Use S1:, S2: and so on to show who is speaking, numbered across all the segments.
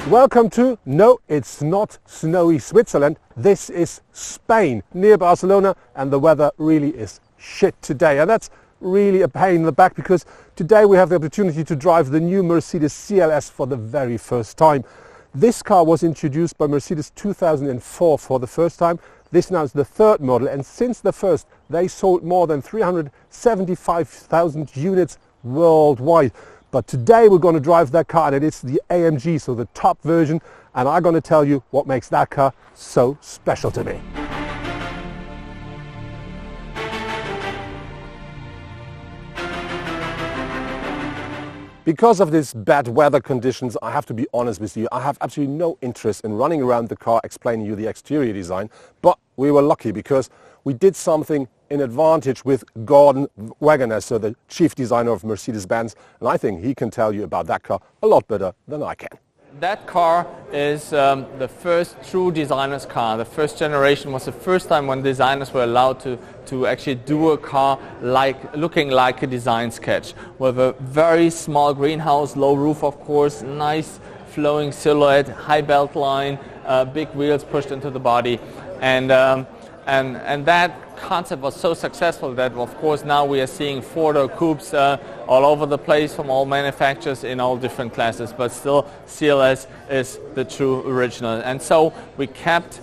S1: Welcome to, no, it's not snowy Switzerland, this is Spain, near Barcelona, and the weather really is shit today. And that's really a pain in the back because today we have the opportunity to drive the new Mercedes CLS for the very first time. This car was introduced by Mercedes 2004 for the first time. This now is the third model, and since the first they sold more than 375,000 units worldwide. But today we're going to drive that car, and it's the AMG, so the top version, and I'm going to tell you what makes that car so special to me. Because of these bad weather conditions, I have to be honest with you, I have absolutely no interest in running around the car explaining you the exterior design, but we were lucky because we did something in advantage with Gordon Wagoner, so the chief designer of Mercedes-Benz, and I think he can tell you about that car a lot better than I can.
S2: That car is the first true designer's car. The first generation was the first time when designers were allowed to actually do a car looking like a design sketch, with a very small greenhouse, low roof of course, nice flowing silhouette, high belt line, big wheels pushed into the body, and that concept was so successful that of course now we are seeing four-door coupes all over the place from all manufacturers in all different classes, but still CLS is the true original. And so we kept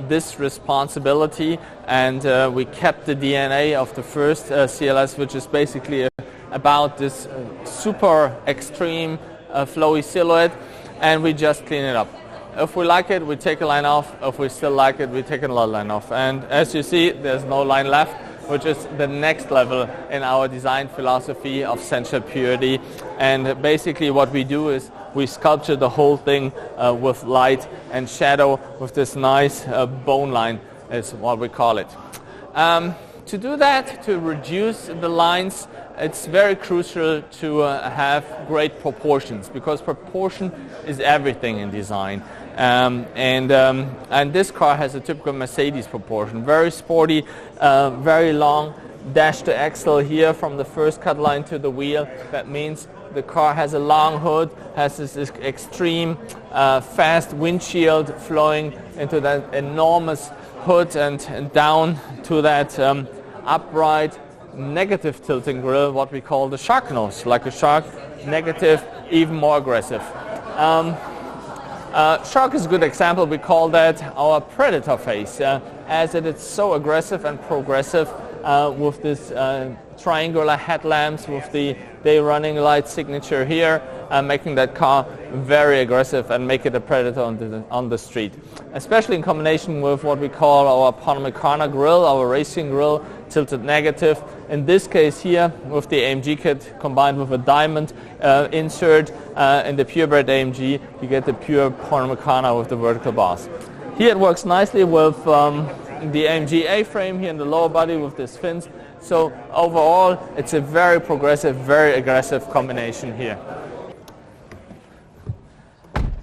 S2: this responsibility, and we kept the DNA of the first CLS, which is basically about this super extreme flowy silhouette, and we just clean it up. If we like it, we take a line off. If we still like it, we take another line off. And as you see, there's no line left, which is the next level in our design philosophy of sensual purity. And basically what we do is we sculpture the whole thing with light and shadow with this nice bone line is what we call it. To do that, to reduce the lines, it's very crucial to have great proportions, because proportion is everything in design. And this car has a typical Mercedes proportion, very sporty, very long dash to axle here from the first cut line to the wheel. That means the car has a long hood, has this extreme fast windshield flowing into that enormous hood and down to that upright negative tilting grille, what we call the shark nose, like a shark, negative, even more aggressive. Shark is a good example. We call that our predator face, as it is so aggressive and progressive with this triangular headlamps with the day running light signature here, making that car very aggressive and make it a predator on the street. Especially in combination with what we call our Panamericana grille, our racing grille, tilted negative. In this case here, with the AMG kit combined with a diamond insert in the purebred AMG, you get the pure Panamericana with the vertical bars. Here it works nicely with the AMG A-frame here in the lower body with these fins. So overall, it's a very progressive, very aggressive combination here.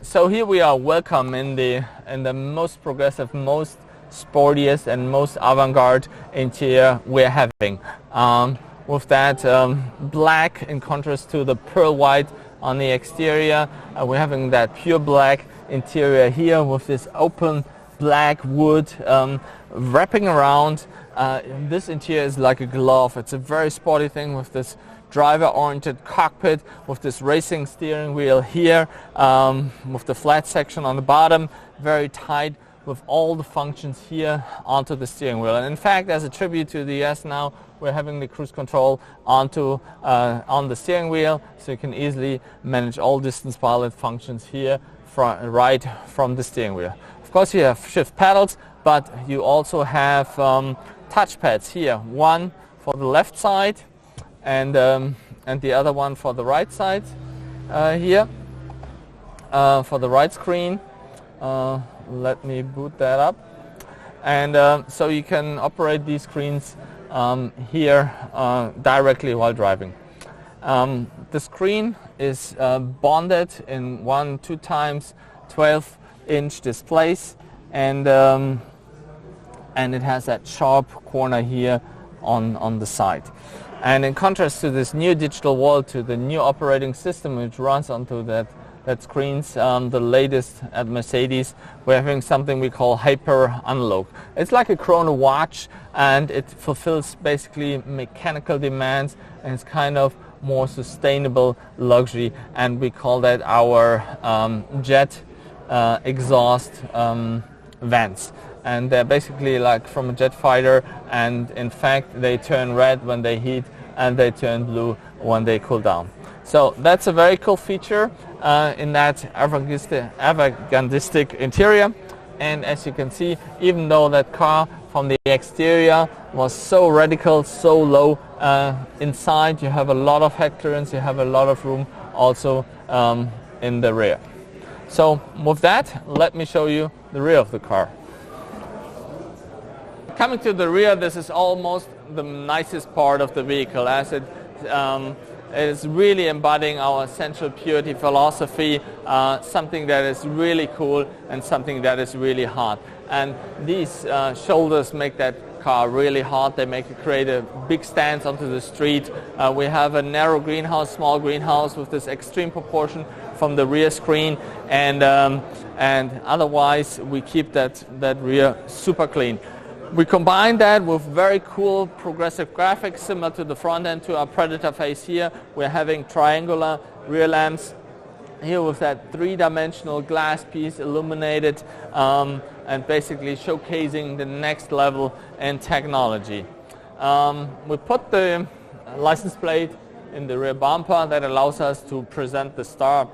S2: So here we are, welcome in the most progressive, most sportiest and most avant-garde interior we're having. With that black in contrast to the pearl white on the exterior, we're having that pure black interior here with this open black wood wrapping around. This interior is like a glove. It's a very sporty thing with this driver-oriented cockpit, with this racing steering wheel here, with the flat section on the bottom, very tight with all the functions here onto the steering wheel. And in fact, as a tribute to the ES now, we're having the cruise control on the steering wheel, so you can easily manage all distance pilot functions here right from the steering wheel. Of course, you have shift pedals, but you also have touch pads here, one for the left side and the other one for the right side here, for the right screen. Let me boot that up. And so you can operate these screens here directly while driving. The screen is bonded in 2 times 12-inch displays, and it has that sharp corner here on the side. And in contrast to this new digital wall, to the new operating system which runs onto that that screens the latest at Mercedes. We're having something we call hyper analog. It's like a chrono watch, and it fulfills basically mechanical demands, and it's kind of more sustainable luxury, and we call that our jet exhaust vents. And they're basically like from a jet fighter, and in fact they turn red when they heat and they turn blue when they cool down. So that's a very cool feature in that avant-gardistic interior. And as you can see, even though that car from the exterior was so radical, so low, inside you have a lot of head clearance, you have a lot of room also in the rear. So with that, let me show you the rear of the car. Coming to the rear, this is almost the nicest part of the vehicle, as it is really embodying our essential purity philosophy, something that is really cool and something that is really hot. And these shoulders make that car really hot. They make it create a big stance onto the street. We have a narrow greenhouse, small greenhouse with this extreme proportion from the rear screen, and otherwise we keep that rear super clean. We combine that with very cool progressive graphics similar to the front end, to our Predator face here. We're having triangular rear lamps here with that three-dimensional glass piece illuminated and basically showcasing the next level in technology. We put the license plate in the rear bumper that allows us to present the star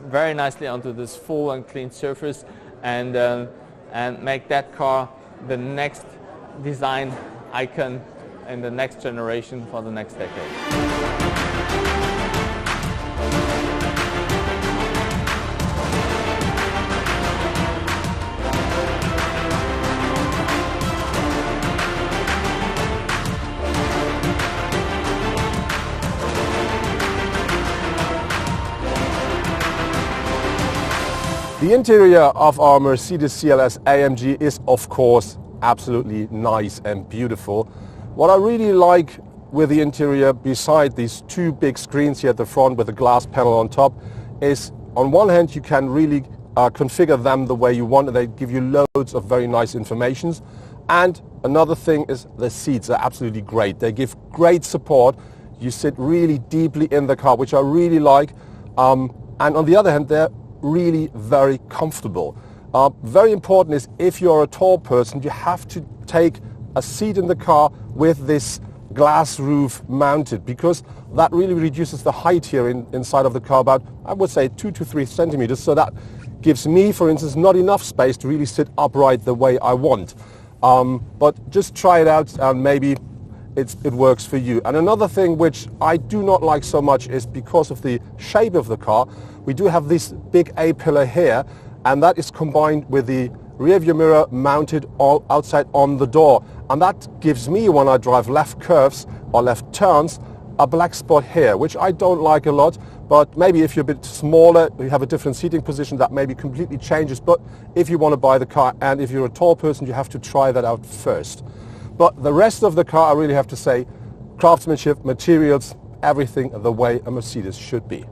S2: very nicely onto this full and clean surface, and make that car the next design icon in the next generation for the next decade.
S1: The interior of our Mercedes CLS AMG is, of course, absolutely nice and beautiful. What I really like with the interior, beside these two big screens here at the front with a glass panel on top, is on one hand you can really configure them the way you want, and they give you loads of very nice information. And another thing is the seats are absolutely great. They give great support. You sit really deeply in the car, which I really like. And on the other hand, they're really very comfortable. Very important is, if you're a tall person, you have to take a seat in the car with this glass roof mounted, because that really reduces the height here inside of the car about, I would say, 2 to 3 centimeters. So that gives me, for instance, not enough space to really sit upright the way I want. But just try it out and maybe it works for you. And another thing which I do not like so much is, because of the shape of the car, we do have this big A-pillar here, and that is combined with the rear view mirror mounted all outside on the door. And that gives me, when I drive left curves or left turns, a black spot here, which I don't like a lot. But maybe if you're a bit smaller, you have a different seating position, that maybe completely changes. But if you want to buy the car, and if you're a tall person, you have to try that out first. But the rest of the car, I really have to say, craftsmanship, materials, everything the way a Mercedes should be.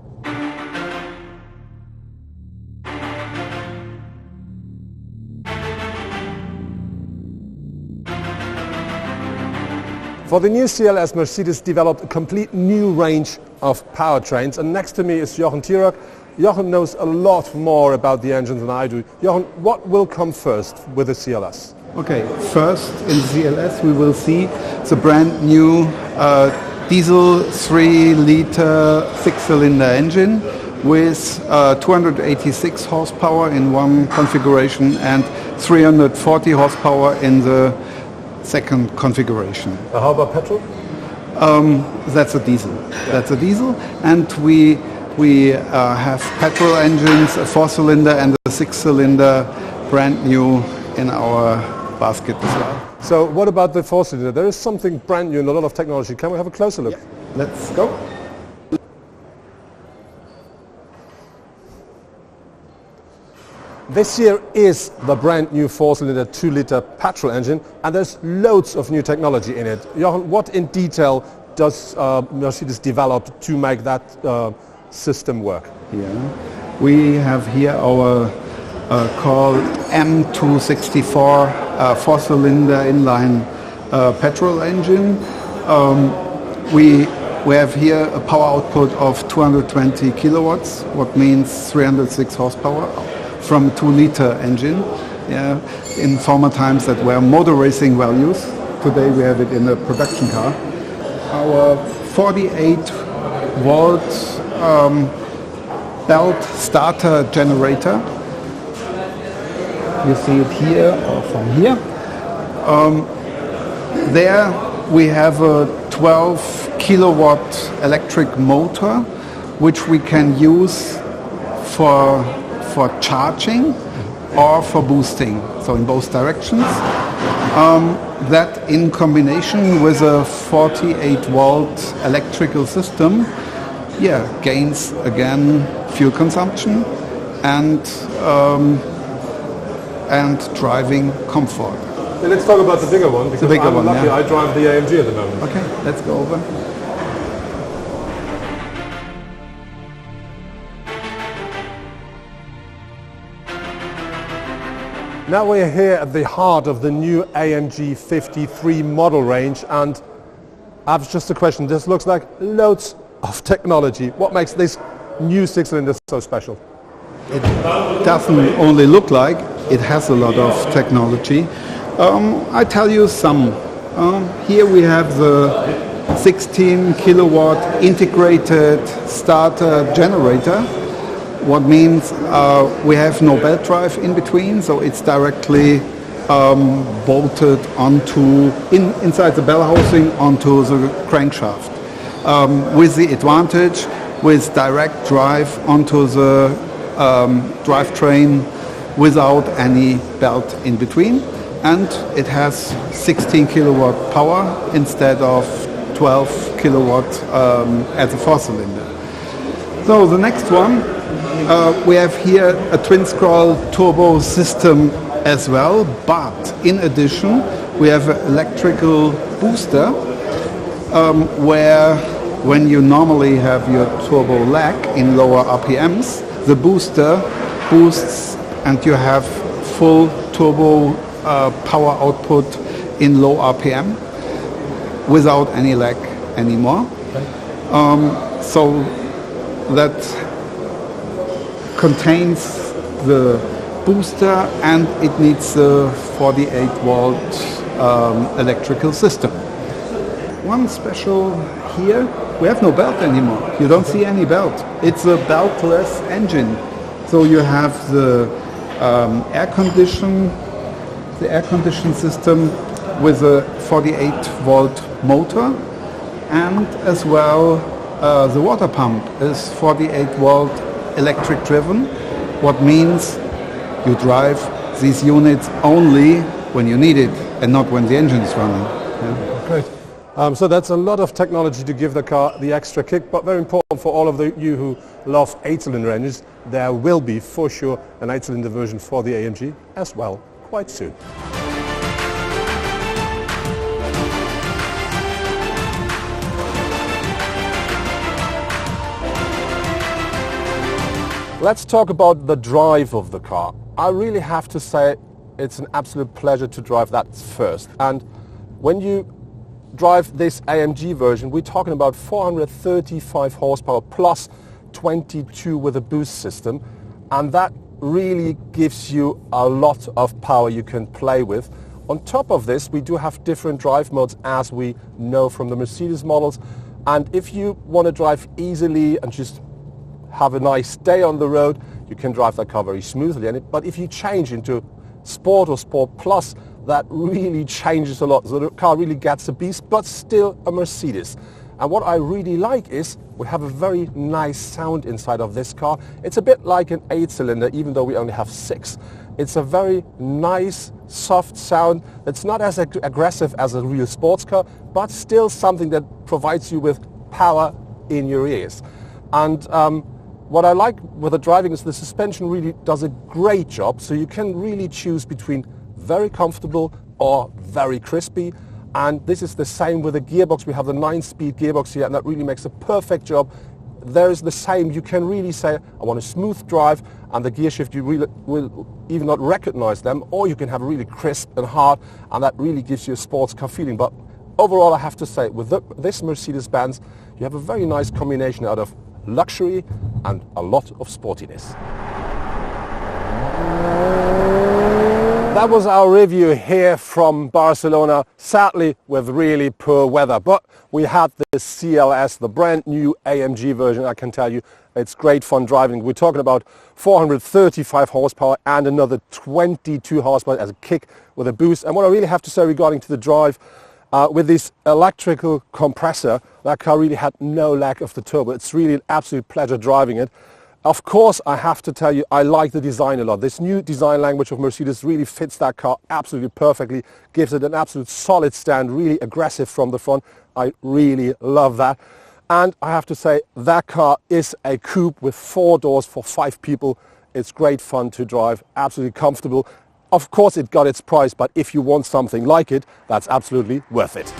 S1: For the new CLS, Mercedes developed a complete new range of powertrains, and next to me is Jochen Tirok. Jochen knows a lot more about the engine than I do. Jochen, what will come first with the CLS?
S3: Okay, first in the CLS we will see the brand new diesel 3-liter 6-cylinder engine with 286 horsepower in one configuration and 340 horsepower in the second configuration.
S1: How about petrol?
S3: That's a diesel. Yeah. That's a diesel, and we have petrol engines, a 4-cylinder and a 6-cylinder, brand new in our basket as well.
S1: So what about the 4-cylinder? There is something brand new and a lot of technology. Can we have a closer look?
S3: Yeah. Let's go.
S1: This here is the brand new 4-cylinder 2-liter petrol engine, and there's loads of new technology in it. Jochen, what in detail does Mercedes develop to make that system work?
S3: Yeah. We have here our called M264 four-cylinder inline petrol engine. We have here a power output of 220 kilowatts, what means 306 horsepower from a 2-liter engine. Yeah, in former times that were motor racing values. Today we have it in a production car. Our 48 volt belt starter generator. You see it here or from here. There we have a 12 kilowatt electric motor which we can use for charging or for boosting, so in both directions. That in combination with a 48 volt electrical system, gains again fuel consumption and driving comfort.
S1: Let's talk about the bigger one, because I'm lucky,
S3: yeah.
S1: I drive the AMG at the moment.
S3: Okay, let's go over.
S1: Now we're here at the heart of the new AMG 53 model range, and I've just a question. This looks like loads of technology. What makes this new six-cylinder so special?
S3: It doesn't only look like, it has a lot of technology. I tell you some. Here we have the 16 kilowatt integrated starter generator. What means we have no belt drive in between, so it's directly bolted onto inside the bell housing onto the crankshaft. With the advantage with direct drive onto the drivetrain without any belt in between, and it has 16 kilowatt power instead of 12 kilowatt as a four-cylinder. So the next one, we have here a twin-scroll turbo system as well, but in addition we have an electrical booster where when you normally have your turbo lag in lower RPMs, the booster boosts and you have full turbo power output in low RPM without any lag anymore. So that contains the booster and it needs a 48 volt electrical system. One special here, we have no belt anymore. You don't see any belt. It's a beltless engine. So you have the air condition system with a 48 volt motor, and as well the water pump is 48 volt electric driven, what means you drive these units only when you need it and not when the engine is running. Yeah.
S1: Great. So that's a lot of technology to give the car the extra kick, but very important for all of you who love 8-cylinder engines. There will be for sure an 8-cylinder version for the AMG as well quite soon. Let's talk about the drive of the car. I really have to say it's an absolute pleasure to drive that first. And when you drive this AMG version, we're talking about 435 horsepower plus 22 with a boost system. And that really gives you a lot of power you can play with. On top of this, we do have different drive modes as we know from the Mercedes models. And if you want to drive easily and just have a nice day on the road, you can drive that car very smoothly. But if you change into Sport or Sport Plus, that really changes a lot. So the car really gets a beast, but still a Mercedes. And what I really like is we have a very nice sound inside of this car. It's a bit like an 8-cylinder, even though we only have 6. It's a very nice, soft sound that's not as aggressive as a real sports car, but still something that provides you with power in your ears. And what I like with the driving is the suspension really does a great job, so you can really choose between very comfortable or very crispy. And this is the same with the gearbox. We have the 9-speed gearbox here, and that really makes a perfect job there is the same. You can really say, I want a smooth drive, and the gear shift, you really will even not recognize them, or you can have a really crisp and hard, and that really gives you a sports car feeling. But overall, I have to say, with this Mercedes-Benz, you have a very nice combination out of luxury and a lot of sportiness. That was our review here from Barcelona, sadly with really poor weather. But we had the CLS, the brand new AMG version. I can tell you it's great fun driving. We're talking about 435 horsepower and another 22 horsepower as a kick with a boost. And what I really have to say regarding to the drive, with this electrical compressor, that car really had no lack of the turbo. It's really an absolute pleasure driving it. Of course, I have to tell you, I like the design a lot. This new design language of Mercedes really fits that car absolutely perfectly, gives it an absolute solid stand, really aggressive from the front. I really love that. And I have to say, that car is a coupe with 4 doors for 5 people. It's great fun to drive, absolutely comfortable. Of course, it got its price, but if you want something like it, that's absolutely worth it.